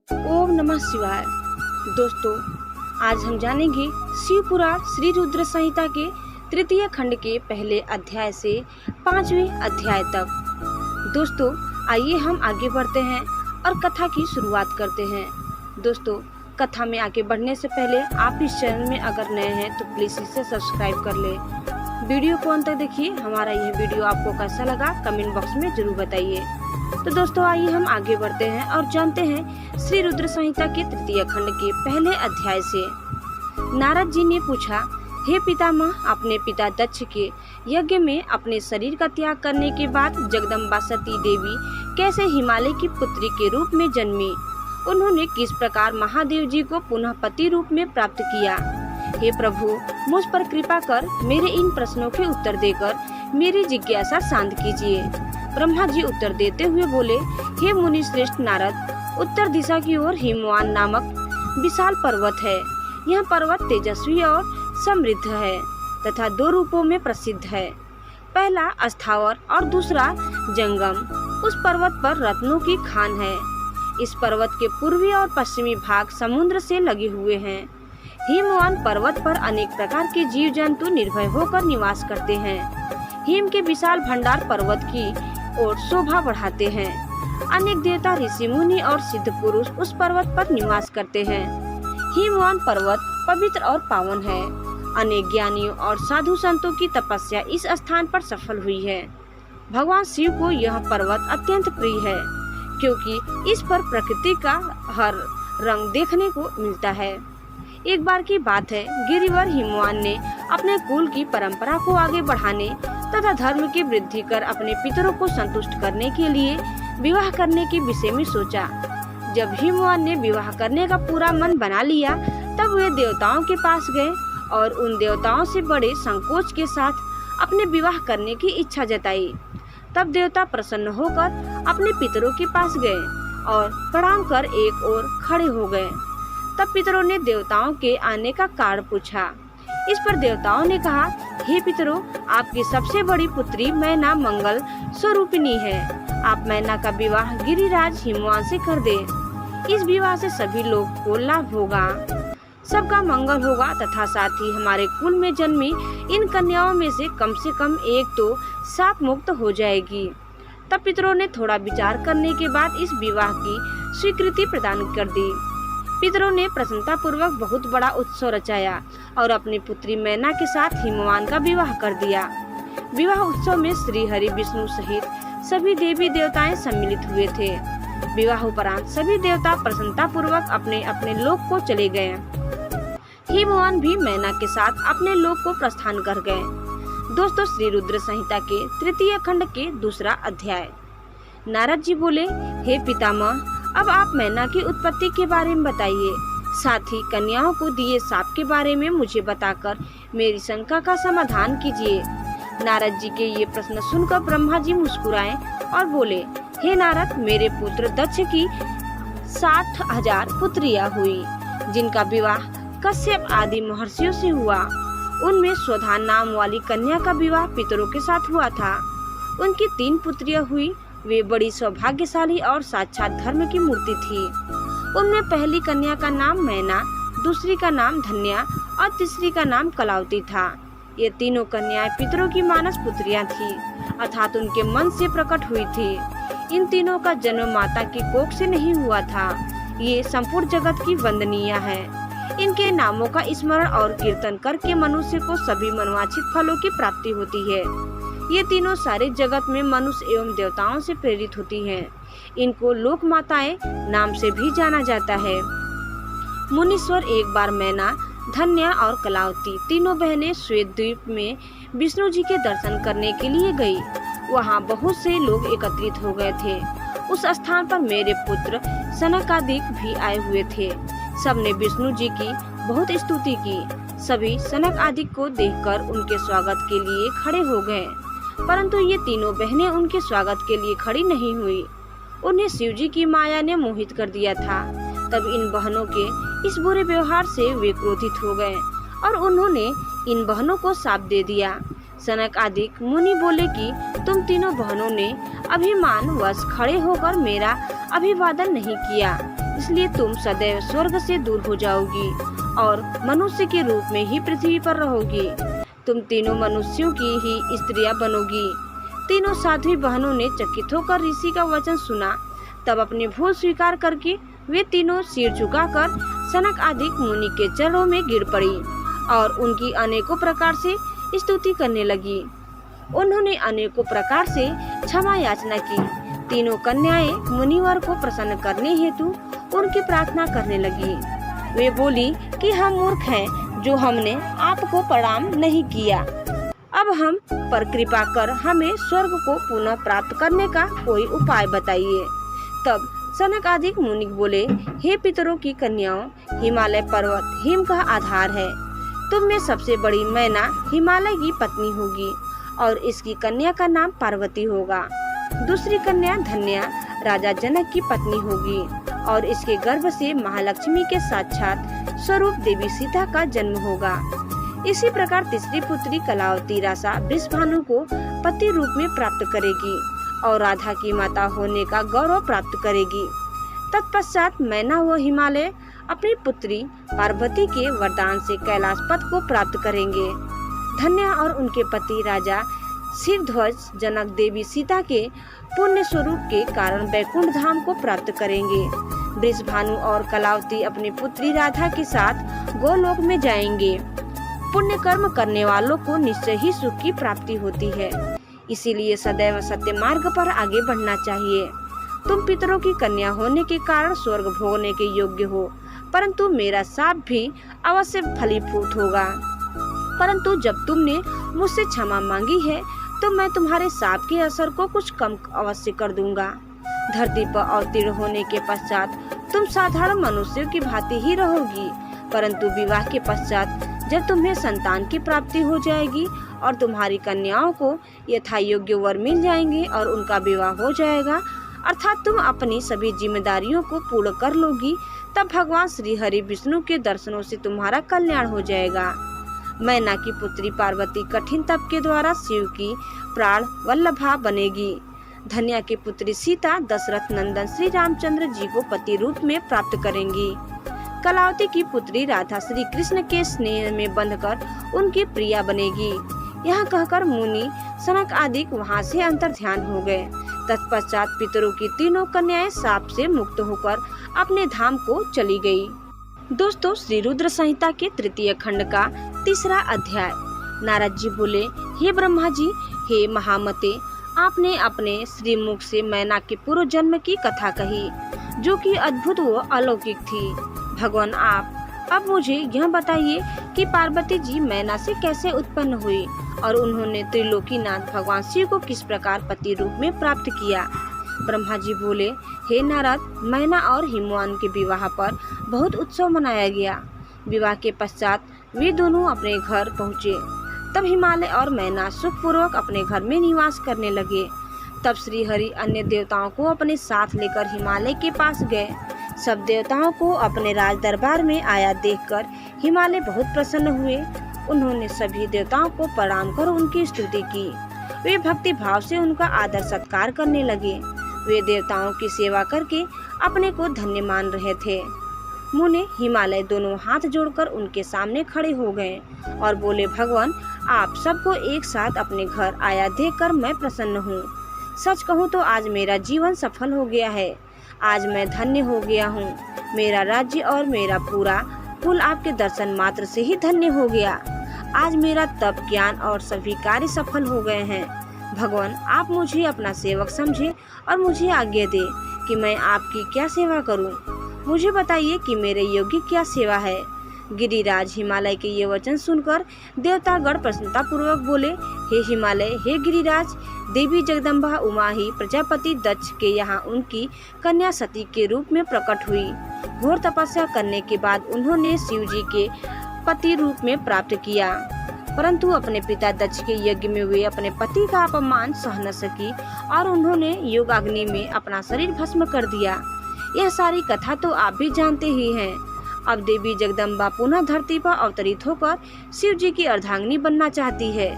ओम नमः शिवाय। दोस्तों, आज हम जानेंगे शिव पुराण श्री रुद्र संहिता के तृतीय खंड के पहले अध्याय से 5वें अध्याय तक। दोस्तों, आइए हम आगे बढ़ते हैं और कथा की शुरुआत करते हैं। दोस्तों, कथा में आगे बढ़ने से पहले आप इस चैनल में अगर नए हैं तो प्लीज़ इसे सब्सक्राइब कर लें। वीडियो को अंत तक देखिए। हमारा यह वीडियो आपको कैसा लगा कमेंट बॉक्स में जरूर बताइए। तो दोस्तों, आइए हम आगे बढ़ते हैं और जानते हैं श्री रुद्र संहिता के तृतीय खंड के पहले अध्याय से। नारद जी ने पूछा, हे पितामह, अपने पिता दक्ष के यज्ञ में अपने शरीर का त्याग करने के बाद जगदम्बा सती देवी कैसे हिमालय की पुत्री के रूप में जन्मी? उन्होंने किस प्रकार महादेव जी को पुनः पति रूप में प्राप्त किया? हे प्रभु, मुझ पर कृपा कर मेरे इन प्रश्नों के उत्तर देकर मेरी जिज्ञासा शांत कीजिए। ब्रह्मा जी उत्तर देते हुए बोले, हे मुनि श्रेष्ठ नारद, उत्तर दिशा की ओर हिमवान नामक विशाल पर्वत है। यह पर्वत तेजस्वी और समृद्ध है तथा दो रूपों में प्रसिद्ध है। पहला अस्थावर और दूसरा जंगम। उस पर्वत पर रत्नों की खान है। इस पर्वत के पूर्वी और पश्चिमी भाग समुद्र से लगे हुए हैं। हिमवान पर्वत पर अनेक प्रकार के जीव जंतु निर्भय होकर निवास करते हैं। हिम के विशाल भंडार पर्वत की ओर शोभा बढ़ाते हैं। अनेक देवता, ऋषि मुनि और सिद्ध पुरुष उस पर्वत पर निवास करते हैं। हिमवान पर्वत पवित्र और पावन है। अनेक ज्ञानियों और साधु संतों की तपस्या इस स्थान पर सफल हुई है। भगवान शिव को यह पर्वत अत्यंत प्रिय है, क्योंकि इस पर प्रकृति का हर रंग देखने को मिलता है। एक बार की बात है, गिरिवर हिमवान ने अपने कुल की परंपरा को आगे बढ़ाने तथा धर्म की वृद्धि कर अपने पितरों को संतुष्ट करने के लिए विवाह करने के विषय में सोचा। जब हिमवान ने विवाह करने का पूरा मन बना लिया, तब वे देवताओं के पास गए और उन देवताओं से बड़े संकोच के साथ अपने विवाह करने की इच्छा जताई। तब देवता प्रसन्न होकर अपने पितरों के पास गए और प्रणाम कर एक ओर खड़े हो गए। तब पितरों ने देवताओं के आने का कारण पूछा। इस पर देवताओं ने कहा, हे पितरों, आपकी सबसे बड़ी पुत्री मैना मंगल स्वरूपिणी है। आप मैना का विवाह गिरिराज हिमवान से कर दे। इस विवाह से सभी लोग को लाभ होगा, सबका मंगल होगा तथा साथ ही हमारे कुल में जन्मी इन कन्याओं में से कम एक तो शाप मुक्त हो जाएगी। तब पितरों ने थोड़ा विचार करने के बाद इस विवाह की स्वीकृति प्रदान कर दी। पितरों ने प्रसन्नता पूर्वक बहुत बड़ा उत्सव रचाया और अपनी पुत्री मैना के साथ हिमवान का विवाह कर दिया। विवाह उत्सव में श्री हरि विष्णु सहित सभी देवी देवताएं सम्मिलित हुए थे। विवाह उपरांत सभी देवता प्रसन्नता पूर्वक अपने अपने लोक को चले गए। हिमवान भी मैना के साथ अपने लोक को प्रस्थान कर गए। दोस्तों, श्री रुद्र संहिता के तृतीय खंड के दूसरा अध्याय। नारद जी बोले, हे पितामह, अब आप मैना की उत्पत्ति के बारे में बताइए। साथ ही कन्याओं को दिए शाप के बारे में मुझे बताकर मेरी शंका का समाधान कीजिए। नारद जी के ये प्रश्न सुनकर ब्रह्मा जी मुस्कुराए और बोले, हे नारद, मेरे पुत्र दक्ष की 60,000 पुत्रियां हुई, जिनका विवाह कश्यप आदि महर्षियों से हुआ। उनमें स्वधा नाम वाली कन्या का विवाह पितरों के साथ हुआ था। उनकी 3 पुत्रियां हुई। वे बड़ी सौभाग्यशाली और साक्षात धर्म की मूर्ति थी। उनमें पहली कन्या का नाम मैना, दूसरी का नाम धन्या और तीसरी का नाम कलावती था। ये तीनों कन्याएं पितरों की मानस पुत्रियां थी, अर्थात उनके मन से प्रकट हुई थी। इन तीनों का जन्म माता की कोख से नहीं हुआ था। ये संपूर्ण जगत की वंदनीय है। इनके नामों का स्मरण और कीर्तन करके मनुष्य को सभी मनवांछित फलों की प्राप्ति होती है। ये तीनों सारे जगत में मनुष्य एवं देवताओं से प्रेरित होती हैं। इनको लोक माताएं नाम से भी जाना जाता है। मुनीश्वर एक बार मैना, धन्या और कलावती तीनों बहनें श्वेत द्वीप में विष्णु जी के दर्शन करने के लिए गई। वहाँ बहुत से लोग एकत्रित हो गए थे। उस स्थान पर मेरे पुत्र सनकादिक भी आए हुए थे। सबने विष्णु जी की बहुत स्तुति की। सभी सनक आदि को देखकर उनके स्वागत के लिए खड़े हो गए, परंतु ये तीनों बहनें उनके स्वागत के लिए खड़ी नहीं हुई। उन्हें शिव जी की माया ने मोहित कर दिया था। तब इन बहनों के इस बुरे व्यवहार से वे क्रोधित हो गए और उन्होंने इन बहनों को शाप दे दिया। सनक आदिक मुनि बोले कि तुम तीनों बहनों ने अभिमान वश खड़े होकर मेरा अभिवादन नहीं किया। इसलिए तुम सदैव स्वर्ग से दूर हो जाओगी और मनुष्य के रूप में ही पृथ्वी पर रहोगी। तुम तीनों मनुष्यों की ही स्त्रियां बनोगी। तीनों साध्वी बहनों ने चकित होकर ऋषि का वचन सुना। तब अपनी भूल स्वीकार करके वे तीनों सिर झुकाकर सनक आदि मुनि के चरणों में गिर पड़ी और उनकी अनेकों प्रकार से स्तुति करने लगी। उन्होंने अनेकों प्रकार से क्षमा याचना की। तीनों कन्याएं मुनिवर को प्रसन्न करने हेतु उनकी प्रार्थना करने लगी। वे बोली कि हम मूर्ख हैं जो हमने आपको प्रणाम नहीं किया। अब हम पर कृपा कर हमें स्वर्ग को पुनः प्राप्त करने का कोई उपाय बताइए। तब सनक आदि मुनि बोले, हे पितरों की कन्याओं, हिमालय पर्वत हिम का आधार है। तुम में सबसे बड़ी मैना हिमालय की पत्नी होगी और इसकी कन्या का नाम पार्वती होगा। दूसरी कन्या धन्या राजा जनक की पत्नी होगी और इसके गर्भ से महालक्ष्मी के साक्षात स्वरूप देवी सीता का जन्म होगा। इसी प्रकार तीसरी पुत्री कलावती रासा वृषभानु को पति रूप में प्राप्त करेगी और राधा की माता होने का गौरव प्राप्त करेगी। तत्पश्चात मैना व हिमालय अपनी पुत्री पार्वती के वरदान से कैलाश पद को प्राप्त करेंगे। धन्या और उनके पति राजा शिवध्वज जनक देवी सीता के पुण्य स्वरूप के कारण वैकुंठ धाम को प्राप्त करेंगे। वृषभानु और कलावती अपनी पुत्री राधा के साथ गोलोक में जाएंगे। पुण्य कर्म करने वालों को निश्चय ही सुख की प्राप्ति होती है, इसीलिए सदैव सत्य मार्ग पर आगे बढ़ना चाहिए। तुम पितरों की कन्या होने के कारण स्वर्ग भोगने के योग्य हो, परंतु मेरा शाप भी अवश्य फलीभूत होगा। परंतु जब तुमने मुझसे क्षमा मांगी है तो मैं तुम्हारे शाप के असर को कुछ कम अवश्य कर दूंगा। धरती पर अवतीर्ण होने के पश्चात तुम साधारण मनुष्यों की भांति ही रहोगी, परंतु विवाह के पश्चात जब तुम्हें संतान की प्राप्ति हो जाएगी और तुम्हारी कन्याओं को यथा योग्य वर मिल जाएंगे और उनका विवाह हो जाएगा, अर्थात तुम अपनी सभी जिम्मेदारियों को पूर्ण कर लोगी, तब भगवान श्री हरि विष्णु के दर्शनों से तुम्हारा कल्याण हो जाएगा। मैना की पुत्री पार्वती कठिन तप के द्वारा शिव की प्राण वल्लभा बनेगी। धन्या की पुत्री सीता दशरथ नंदन श्री रामचंद्र जी को पति रूप में प्राप्त करेंगी। कलावती की पुत्री राधा श्री कृष्ण के स्नेह में बंधकर उनकी प्रिया बनेगी। यह कहकर मुनि सनक आदि वहां से अंतर्ध्यान हो गए। तत्पश्चात पितरों की तीनों कन्याएं शाप से मुक्त होकर अपने धाम को चली गई। दोस्तों, श्री रुद्र संहिता के तृतीय खंड का तीसरा अध्याय। नारद जी बोले, हे ब्रह्मा जी, हे महामते, आपने अपने श्रीमुख से मैना के पूर्व जन्म की कथा कही, जो कि अद्भुत व अलौकिक थी। भगवान, आप अब मुझे यह बताइए कि पार्वती जी मैना से कैसे उत्पन्न हुई और उन्होंने त्रिलोकीनाथ भगवान शिव को किस प्रकार पति रूप में प्राप्त किया। ब्रह्मा जी बोले, हे नारद, मैना और हिमवान के विवाह पर बहुत उत्सव मनाया गया। विवाह के पश्चात वे दोनों अपने घर पहुँचे। तब हिमालय और मैना सुखपूर्वक अपने घर में निवास करने लगे। तब श्री हरि अन्य देवताओं को अपने साथ लेकर हिमालय के पास गए। सब देवताओं को अपने राज दरबार में आया देखकर हिमालय बहुत प्रसन्न हुए। उन्होंने सभी देवताओं को प्रणाम कर उनकी स्तुति की। वे भक्ति भाव से उनका आदर सत्कार करने लगे। वे देवताओं की सेवा करके अपने को धन्य मान रहे थे। मुनि हिमालय दोनों हाथ जोड़कर उनके सामने खड़े हो गए और बोले, भगवान, आप सबको एक साथ अपने घर आया देखकर मैं प्रसन्न हूँ। सच कहूँ तो आज मेरा जीवन सफल हो गया है। आज मैं धन्य हो गया हूँ। मेरा राज्य और मेरा पूरा कुल आपके दर्शन मात्र से ही धन्य हो गया। आज मेरा तप, ज्ञान और सभी कार्य सफल हो गए हैं। भगवान, आप मुझे अपना सेवक समझे और मुझे आज्ञा दे कि मैं आपकी क्या सेवा करूं। मुझे बताइए कि मेरे योग्य क्या सेवा है। गिरिराज हिमालय के ये वचन सुनकर देवतागण प्रसन्नता पूर्वक बोले, हे हिमालय, हे गिरिराज, देवी जगदम्बा उमा ही प्रजापति दक्ष के यहाँ उनकी कन्या सती के रूप में प्रकट हुई। घोर तपस्या करने के बाद उन्होंने शिव जी के पति रूप में प्राप्त किया, परंतु अपने पिता दक्ष के यज्ञ में वे अपने पति का अपमान सह न सकी और उन्होंने योगाग्नि में अपना शरीर भस्म कर दिया। यह सारी कथा तो आप भी जानते ही हैं। अब देवी जगदम्बा पुनः धरती पर अवतरित होकर शिव जी की अर्धांगिनी बनना चाहती है।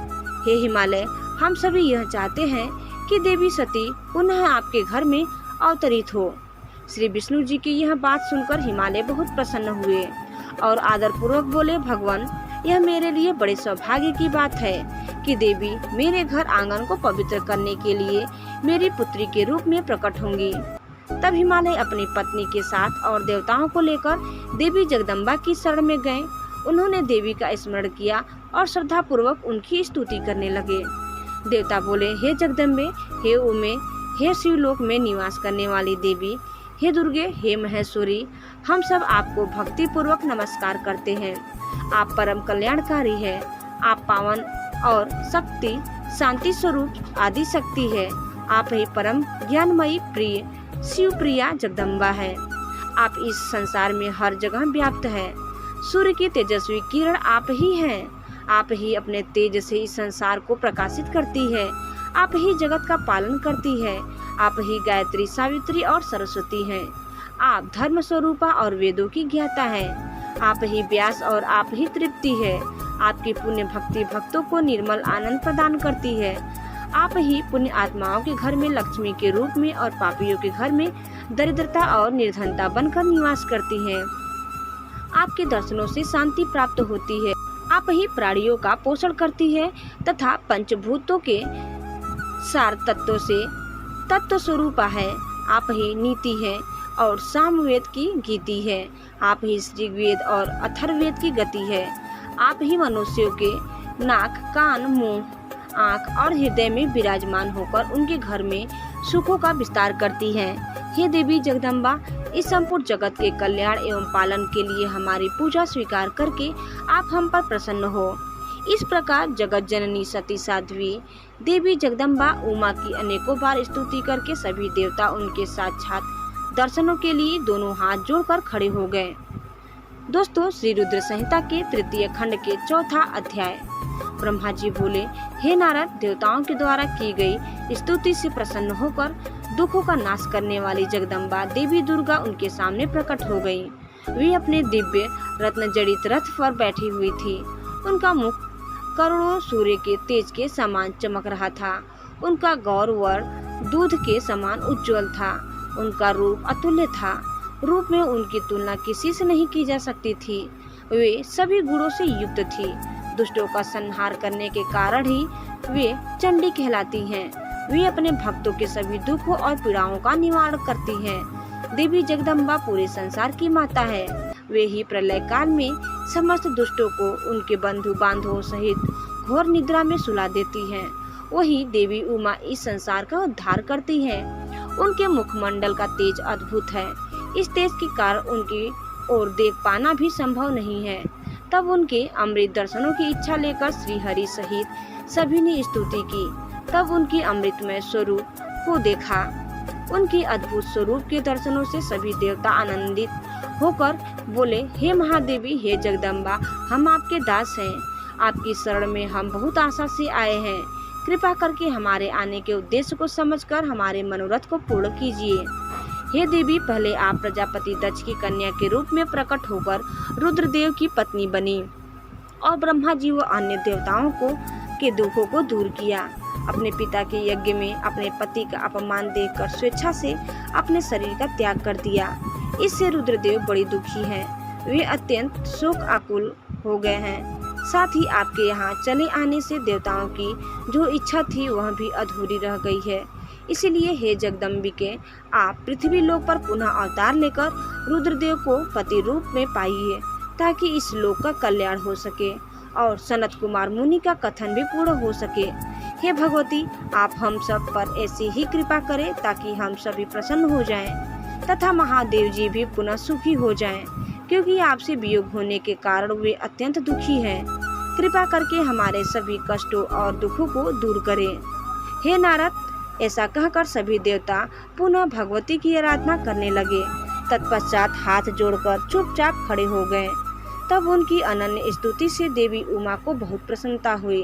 हे हिमालय, हम सभी यह चाहते हैं कि देवी सती पुनः आपके घर में अवतरित हो। श्री विष्णु जी की यह बात सुनकर हिमालय बहुत प्रसन्न हुए और आदर पूर्वक बोले, भगवान, यह मेरे लिए बड़े सौभाग्य की बात है कि देवी मेरे घर आंगन को पवित्र करने के लिए मेरी पुत्री के रूप में प्रकट होंगी। तब हिमालय अपनी पत्नी के साथ और देवताओं को लेकर देवी जगदम्बा की शरण में गए। उन्होंने देवी का स्मरण किया और श्रद्धा पूर्वक उनकी स्तुति करने लगे। देवता बोले, हे जगदम्बे, हे उमे, हे शिवलोक में निवास करने वाली देवी, हे दुर्गे, हे महेश्वरी, हम सब आपको भक्ति पूर्वक नमस्कार करते हैं। आप परम कल्याणकारी है। आप पावन और शक्ति शांति स्वरूप आदि शक्ति है। आप ही परम ज्ञानमयी प्रिय शिव प्रिया जगदम्बा है। आप इस संसार में हर जगह व्याप्त है। सूर्य की तेजस्वी किरण आप ही हैं। आप ही अपने तेज से इस संसार को प्रकाशित करती है। आप ही जगत का पालन करती है। आप ही गायत्री, सावित्री और सरस्वती हैं। आप धर्म स्वरूपा और वेदों की ज्ञाता हैं। आप ही व्यास और आप ही तृप्ति है। आपकी पुण्य भक्ति भक्तों को निर्मल आनंद प्रदान करती है। आप ही पुण्य आत्माओं के घर में लक्ष्मी के रूप में और पापियों के घर में दरिद्रता और निर्धनता बनकर निवास करती हैं। आपके दर्शनों से शांति प्राप्त होती है। आप ही प्राणियों का पोषण करती है तथा पंचभूतों के सार तत्वों से तत्व स्वरूपा है। आप ही नीति है और सामवेद की गीति है। आप ही ऋग्वेद और अथर्ववेद की गति है। आप ही मनुष्यों के नाक, कान, मुंह, आँख और हृदय में विराजमान होकर उनके घर में सुखों का विस्तार करती हैं। हे देवी जगदम्बा, इस संपूर्ण जगत के कल्याण एवं पालन के लिए हमारी पूजा स्वीकार करके आप हम पर प्रसन्न हो। इस प्रकार जगत जननी सती साध्वी देवी जगदम्बा उमा की अनेकों बार स्तुति करके सभी देवता उनके साक्षात दर्शनों के लिए दोनों हाथ जोड़कर खड़े हो गए। दोस्तों, श्री रुद्र संहिता के तृतीय खंड के चौथा अध्याय। ब्रह्मा जी बोले, हे नारद, देवताओं के द्वारा की गई स्तुति से प्रसन्न होकर दुखों का नाश करने वाली जगदम्बा देवी दुर्गा उनके सामने प्रकट हो गई। वे अपने दिव्य रत्न जड़ित रथ पर बैठी हुई थी। उनका मुख करोड़ों सूर्य के तेज के समान चमक रहा था। उनका गौरवर दूध के समान उज्जवल था। उनका रूप अतुल्य था। रूप में उनकी तुलना किसी से नहीं की जा सकती थी। वे सभी गुणों से युक्त थी। दुष्टों का संहार करने के कारण ही वे चंडी कहलाती हैं। वे अपने भक्तों के सभी दुखों और पीड़ाओं का निवारण करती हैं। देवी जगदम्बा पूरे संसार की माता है। वे ही प्रलय काल में समस्त दुष्टों को उनके बंधु बांधवों सहित घोर निद्रा में सुला देती हैं। वही देवी उमा इस संसार का उद्धार करती हैं। उनके मुखमंडल का तेज अद्भुत है। इस तेज के कारण उनकी ओर देख पाना भी संभव नहीं है। तब उनके अमृत दर्शनों की इच्छा लेकर श्री हरि सहित सभी ने स्तुति की। तब उनकी अमृतमय स्वरूप को देखा। उनकी अद्भुत स्वरूप के दर्शनों से सभी देवता आनंदित होकर बोले, हे महादेवी, हे जगदम्बा, हम आपके दास हैं। आपकी शरण में हम बहुत आशा से आए हैं। कृपा करके हमारे आने के उद्देश्य को समझकर हमारे मनोरथ को पूर्ण कीजिए। हे देवी, पहले आप प्रजापति दक्ष की कन्या के रूप में प्रकट होकर रुद्रदेव की पत्नी बनी और ब्रह्मा जी व अन्य देवताओं के दुखों को दूर किया। अपने पिता के यज्ञ में अपने पति का अपमान देखकर स्वेच्छा से अपने शरीर का त्याग कर दिया। इससे रुद्रदेव बड़ी दुखी हैं। वे अत्यंत शोक आकुल हो गए हैं। साथ ही आपके यहाँ चले आने से देवताओं की जो इच्छा थी वह भी अधूरी रह गई है। इसीलिए हे जगदम्बिके, आप पृथ्वी लोक पर पुनः अवतार लेकर रुद्रदेव को पति रूप में पाइए, ताकि इस लोक का कल्याण हो सके और सनत कुमार मुनि का कथन भी पूर्ण हो सके। हे भगवती, आप हम सब पर ऐसी ही कृपा करें ताकि हम सभी प्रसन्न हो जाएं तथा महादेव जी भी पुनः सुखी हो जाएं, क्योंकि आपसे वियोग होने के कारण वे अत्यंत दुखी हैं। कृपा करके हमारे सभी कष्टों और दुखों को दूर करें। हे नारद, ऐसा कहकर सभी देवता पुनः भगवती की आराधना करने लगे। तत्पश्चात हाथ जोड़कर चुपचाप खड़े हो गए। तब उनकी अनन्य स्तुति से देवी उमा को बहुत प्रसन्नता हुई।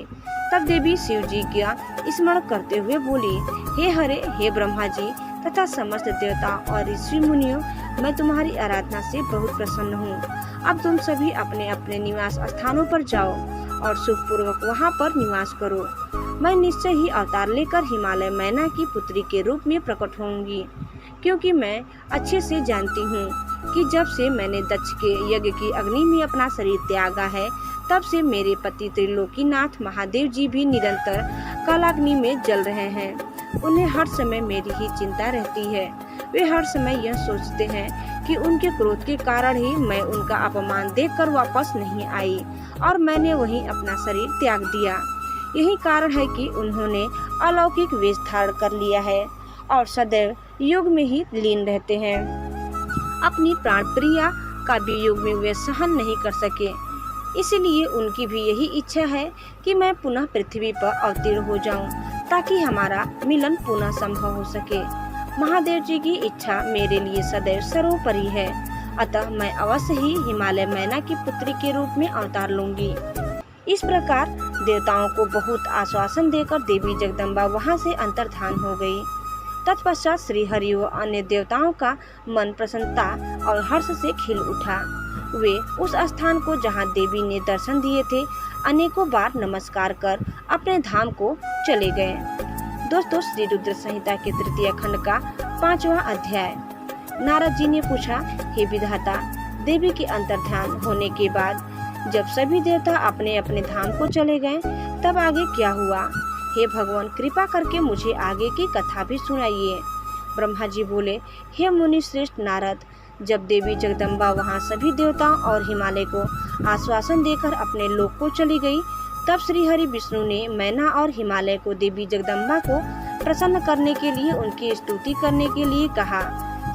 तब देवी शिव जी का स्मरण करते हुए बोली, हे हरे, हे ब्रह्मा जी तथा समस्त देवता और ऋषि मुनियों, मैं तुम्हारी आराधना से बहुत प्रसन्न हूँ। अब तुम सभी अपने अपने निवास स्थानों पर जाओ और सुखपूर्वक वहाँ पर निवास करो। मैं निश्चय ही अवतार लेकर हिमालय मैना की पुत्री के रूप में प्रकट होंगी, क्योंकि मैं अच्छे से जानती हूँ कि जब से मैंने दक्ष के यज्ञ की अग्नि में अपना शरीर त्यागा है, तब से मेरे पति त्रिलोकीनाथ महादेव जी भी निरंतर कालाग्नि में जल रहे हैं। उन्हें हर समय मेरी ही चिंता रहती है। वे हर समय यह सोचते हैं कि उनके क्रोध के कारण ही मैं उनका अपमान देखकर वापस नहीं आई और मैंने वहीं अपना शरीर त्याग दिया। यही कारण है कि उन्होंने अलौकिक वेश धारण कर लिया है और सदैव योग में ही लीन रहते हैं। अपनी प्राण प्रिया का भी योग में वे सहन नहीं कर सके, इसलिए उनकी भी यही इच्छा है कि मैं पुनः पृथ्वी पर अवतीर्ण हो जाऊं, ताकि हमारा मिलन पुनः संभव हो सके। महादेव जी की इच्छा मेरे लिए सदैव सर्वोपरि है, अतः मैं अवश्य ही हिमालय मैना की पुत्री के रूप में अवतार लूंगी। इस प्रकार देवताओं को बहुत आश्वासन देकर देवी जगदम्बा वहां से अंतर्धान हो गई। तत्पश्चात श्री हरि व अन्य देवताओं का मन प्रसन्नता और हर्ष से खिल उठा। वे उस स्थान को जहां देवी ने दर्शन दिए थे अनेकों बार नमस्कार कर अपने धाम को चले गए। दोस्तों, श्री रुद्र संहिता के तृतीय खंड का 5वां अध्याय। नारद जी ने पूछा, हे विधाता, देवी के अंतर्ध्यान होने के बाद जब सभी देवता अपने अपने धाम को चले गए, तब आगे क्या हुआ? हे भगवान, कृपा करके मुझे आगे की कथा भी सुनाइए। ब्रह्मा जी बोले, हे मुनि श्रेष्ठ नारद, जब देवी जगदम्बा वहां सभी देवताओं और हिमालय को आश्वासन देकर अपने लोक को चली गई, तब श्री हरि विष्णु ने मैना और हिमालय को देवी जगदम्बा को प्रसन्न करने के लिए उनकी स्तुति करने के लिए कहा।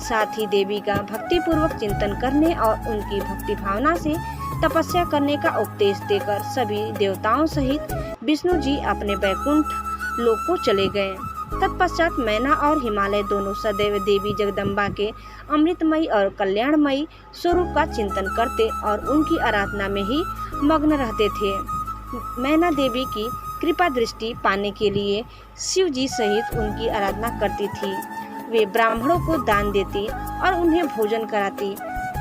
साथ ही देवी का भक्ति पूर्वक चिंतन करने और उनकी भक्ति भावना से तपस्या करने का उपदेश देकर सभी देवताओं सहित विष्णु जी अपने वैकुंठ लोक को चले गए। तत्पश्चात मैना और हिमालय दोनों सदैव देवी जगदम्बा के अमृतमयी और कल्याणमयी स्वरूप का चिंतन करते और उनकी आराधना में ही मग्न रहते थे। मैना देवी की कृपा दृष्टि पाने के लिए शिव जी सहित उनकी आराधना करती थी। वे ब्राह्मणों को दान देती और उन्हें भोजन कराती।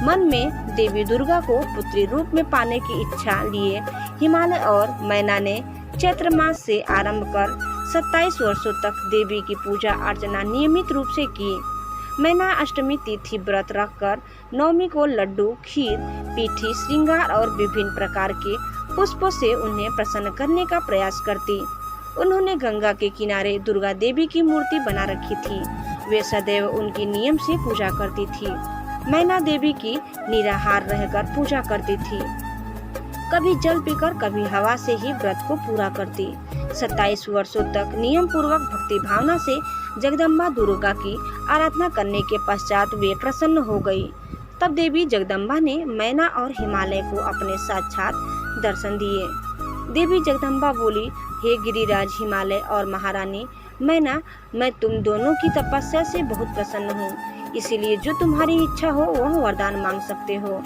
मन में देवी दुर्गा को पुत्री रूप में पाने की इच्छा लिए हिमालय और मैना ने चैत्र मास से आरंभ कर 27 वर्षों तक देवी की पूजा अर्चना नियमित रूप से की। मैना अष्टमी तिथि व्रत रखकर नवमी को लड्डू, खीर, पीठी, श्रृंगार और विभिन्न प्रकार के पुष्पों से उन्हें प्रसन्न करने का प्रयास करती। उन्होंने गंगा के किनारे दुर्गा देवी की मूर्ति बना रखी थी। वे सदैव उनकी नियम से पूजा करती थी। मैना देवी की निराहार रहकर पूजा करती थी। कभी जल पीकर कभी हवा से ही व्रत को पूरा करती। 27 वर्षों तक नियम पूर्वक भक्ति भावना से जगदम्बा दुर्गा की आराधना करने के पश्चात वे प्रसन्न हो गई। तब देवी जगदम्बा ने मैना और हिमालय को अपने साक्षात दर्शन दिए। देवी जगदम्बा बोली, हे गिरिराज हिमालय और महारानी मैना, मैं तुम दोनों की तपस्या से बहुत प्रसन्न हूँ, इसीलिए जो तुम्हारी इच्छा हो वह वरदान मांग सकते हो।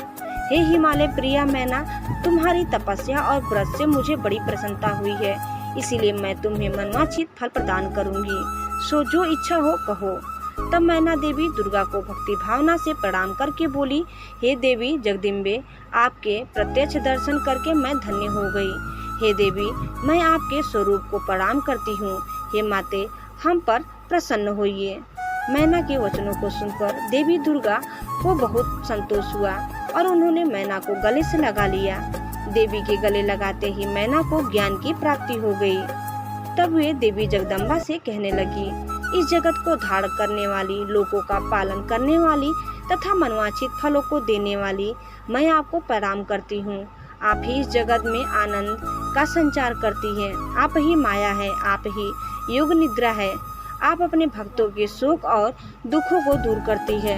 हे हिमालय प्रिया मैना, तुम्हारी तपस्या और व्रत से मुझे बड़ी प्रसन्नता हुई है, इसीलिए मैं तुम्हें मनवांछित फल प्रदान करूंगी। सो जो इच्छा हो कहो। तब मैना देवी दुर्गा को भक्ति भावना से प्रणाम करके बोली, हे देवी जगदम्बे, आपके प्रत्यक्ष दर्शन करके मैं धन्य हो गई। हे देवी, मैं आपके स्वरूप को प्रणाम करती हूँ। हे माते, हम पर प्रसन्न होइए। मैना के वचनों को सुनकर देवी दुर्गा को बहुत संतोष हुआ और उन्होंने मैना को गले से लगा लिया। देवी के गले लगाते ही मैना को ज्ञान की प्राप्ति हो गई। तब वे देवी जगदम्बा से कहने लगी, इस जगत को धारण करने वाली, लोगों का पालन करने वाली तथा मनवांछित फलों को देने वाली मैं आपको प्रणाम करती हूँ। आप ही इस जगत में आनंद का संचार करती हैं। आप ही माया है, आप ही योग निद्रा है। आप अपने भक्तों के शोक और दुखों को दूर करती है।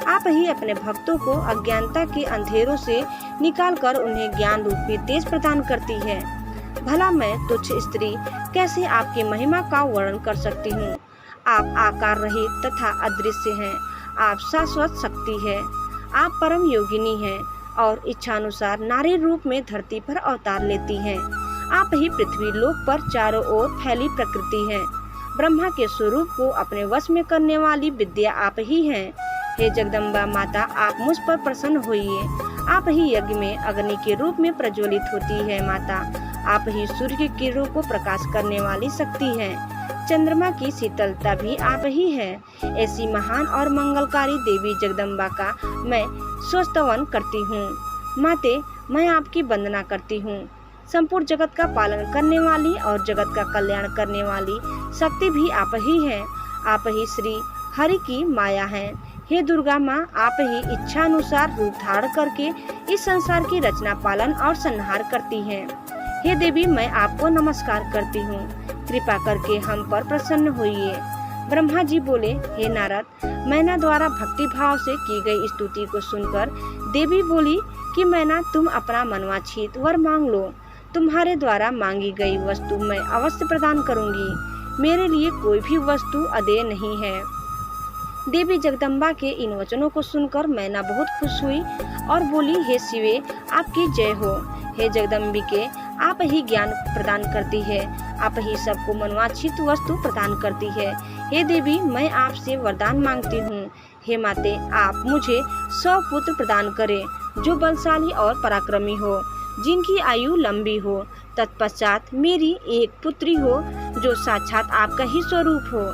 आप ही अपने भक्तों को अज्ञानता के अंधेरों से निकालकर उन्हें ज्ञान रूपी तेज प्रदान करती है। भला मैं तुच्छ स्त्री कैसे आपकी महिमा का वर्णन कर सकती हूँ। आप आकार रहित तथा अदृश्य हैं। आप शाश्वत शक्ति है। आप परम योगिनी हैं और इच्छानुसार नारी रूप में धरती पर अवतार लेती हैं। आप ही पृथ्वी लोक पर चारों ओर फैली प्रकृति है। ब्रह्मा के स्वरूप को अपने वश में करने वाली विद्या आप ही हैं। हे जगदम्बा माता, आप मुझ पर प्रसन्न होइए। आप ही यज्ञ में अग्नि के रूप में प्रज्वलित होती है। माता, आप ही सूर्य की किरणों को प्रकाश करने वाली शक्ति हैं। चंद्रमा की शीतलता भी आप ही हैं। ऐसी महान और मंगलकारी देवी जगदम्बा का मैं स्तवन करती हूँ। माते, मैं आपकी वंदना करती हूँ। संपूर्ण जगत का पालन करने वाली और जगत का कल्याण करने वाली शक्ति भी आप ही हैं। आप ही श्री हरि की माया हैं। हे दुर्गा माँ, आप ही इच्छा अनुसार रूप धारण करके इस संसार की रचना, पालन और संहार करती हैं। हे देवी, मैं आपको नमस्कार करती हूँ। कृपा करके हम पर प्रसन्न होइए। ब्रह्मा जी बोले, हे नारद, मैना द्वारा भक्ति भाव से की गई स्तुति को सुनकर देवी बोली कि मैना, तुम अपना मनवांछित वर मांग लो। तुम्हारे द्वारा मांगी गई वस्तु मैं अवश्य प्रदान करूंगी। मेरे लिए कोई भी वस्तु अदेय नहीं है। देवी जगदम्बा के इन वचनों को सुनकर मैना बहुत खुश हुई और बोली, हे शिवे, आपकी जय हो। हे जगदम्बिके, आप ही ज्ञान प्रदान करती है। आप ही सबको मनवांछित वस्तु प्रदान करती है। हे देवी, मैं आपसे वरदान मांगती हूँ। हे माते, आप मुझे 100 पुत्र प्रदान करें जो बलशाली और पराक्रमी हो, जिनकी आयु लंबी हो। तत्पश्चात मेरी एक पुत्री हो जो साक्षात आपका ही स्वरूप हो।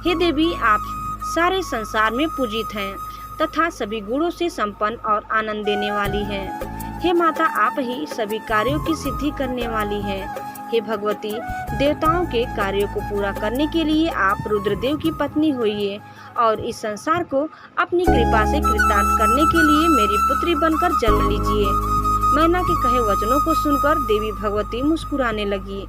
हे देवी, आप सारे संसार में पूजित हैं तथा सभी गुणों से संपन्न और आनंद देने वाली हैं। हे माता, आप ही सभी कार्यों की सिद्धि करने वाली हैं। हे भगवती, देवताओं के कार्यों को पूरा करने के लिए आप रुद्रदेव की पत्नी होइए और इस संसार को अपनी कृपा से कृतार्थ करने के लिए मेरी पुत्री बनकर जन्म लीजिए। मैना के कहे वचनों को सुनकर देवी भगवती मुस्कुराने लगी।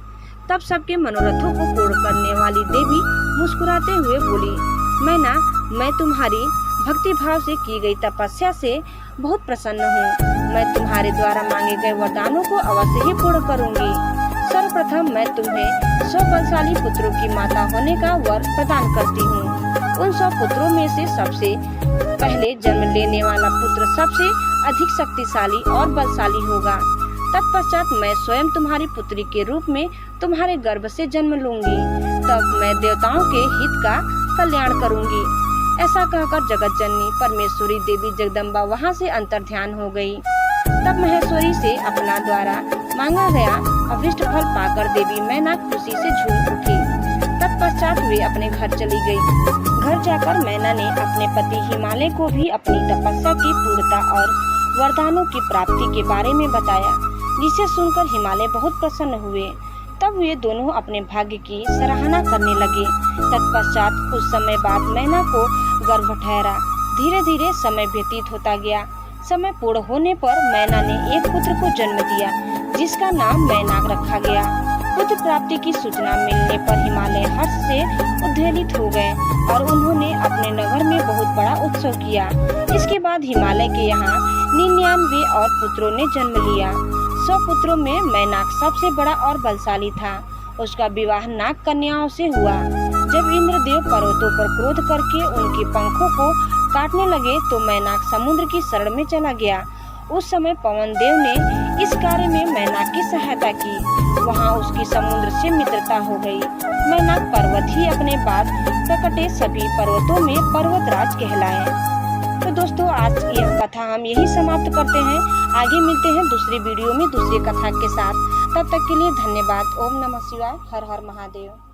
तब सबके मनोरथों को पूर्ण करने वाली देवी मुस्कुराते हुए बोली, मैना, मैं तुम्हारी भक्ति भाव से की गई तपस्या से बहुत प्रसन्न हूँ। मैं तुम्हारे द्वारा मांगे गए वरदानों को अवश्य ही पूर्ण करूँगी। सर्वप्रथम मैं तुम्हें 100 बलशाली पुत्रों की माता होने का वर प्रदान करती हूँ। उन 100 पुत्रों में से सबसे पहले जन्म लेने वाला पुत्र सबसे अधिक शक्तिशाली और बलशाली होगा। तत्पश्चात मैं स्वयं तुम्हारी पुत्री के रूप में तुम्हारे गर्भ से जन्म लूंगी। तब मैं देवताओं के हित का कल्याण करूंगी। ऐसा कहकर जगत जननी परमेश्वरी देवी जगदम्बा वहां से अंतर्ध्यान हो गई। तब महेश्वरी से अपना द्वारा मांगा गया अभीष्ट फल पाकर देवी मैना खुशी से झूम उठी। तत्पश्चात वे अपने घर चली गई। घर जाकर मैना ने अपने पति हिमालय को भी अपनी तपस्या की पूर्णता और वरदानों की प्राप्ति के बारे में बताया, जिसे सुनकर हिमालय बहुत प्रसन्न हुए। तब वे दोनों अपने भाग्य की सराहना करने लगे। तत्पश्चात कुछ समय बाद मैना को गर्भ ठहरा। धीरे धीरे समय व्यतीत होता गया। समय पूर्ण होने पर मैना ने एक पुत्र को जन्म दिया, जिसका नाम मैनाक रखा गया। पुत्र प्राप्ति की सूचना मिलने पर हिमालय हर्ष से उद्वेलित हो गए और उन्होंने अपने नगर में बहुत बड़ा उत्सव किया। इसके बाद हिमालय के यहाँ 99 और पुत्रों ने जन्म लिया। 100 पुत्रों में मैनाक सबसे बड़ा और बलशाली था। उसका विवाह नाग कन्याओं से हुआ। जब इंद्रदेव पर्वतों पर क्रोध करके उनके पंखों को काटने लगे तो मैनाक समुद्र की शरण में चला गया। उस समय पवन देव ने इस कार्य में मैनाक की सहायता की। वहाँ उसकी समुद्र से मित्रता हो गई। मैनाक पर्वत ही अपने बाद प्रकटे सभी पर्वतों में पर्वतराज कहलाए। तो दोस्तों, आज यह कथा हम यही समाप्त करते हैं। आगे मिलते हैं दूसरी वीडियो में दूसरी कथा के साथ। तब तक के लिए धन्यवाद। ओम नमः शिवाय। हर हर महादेव।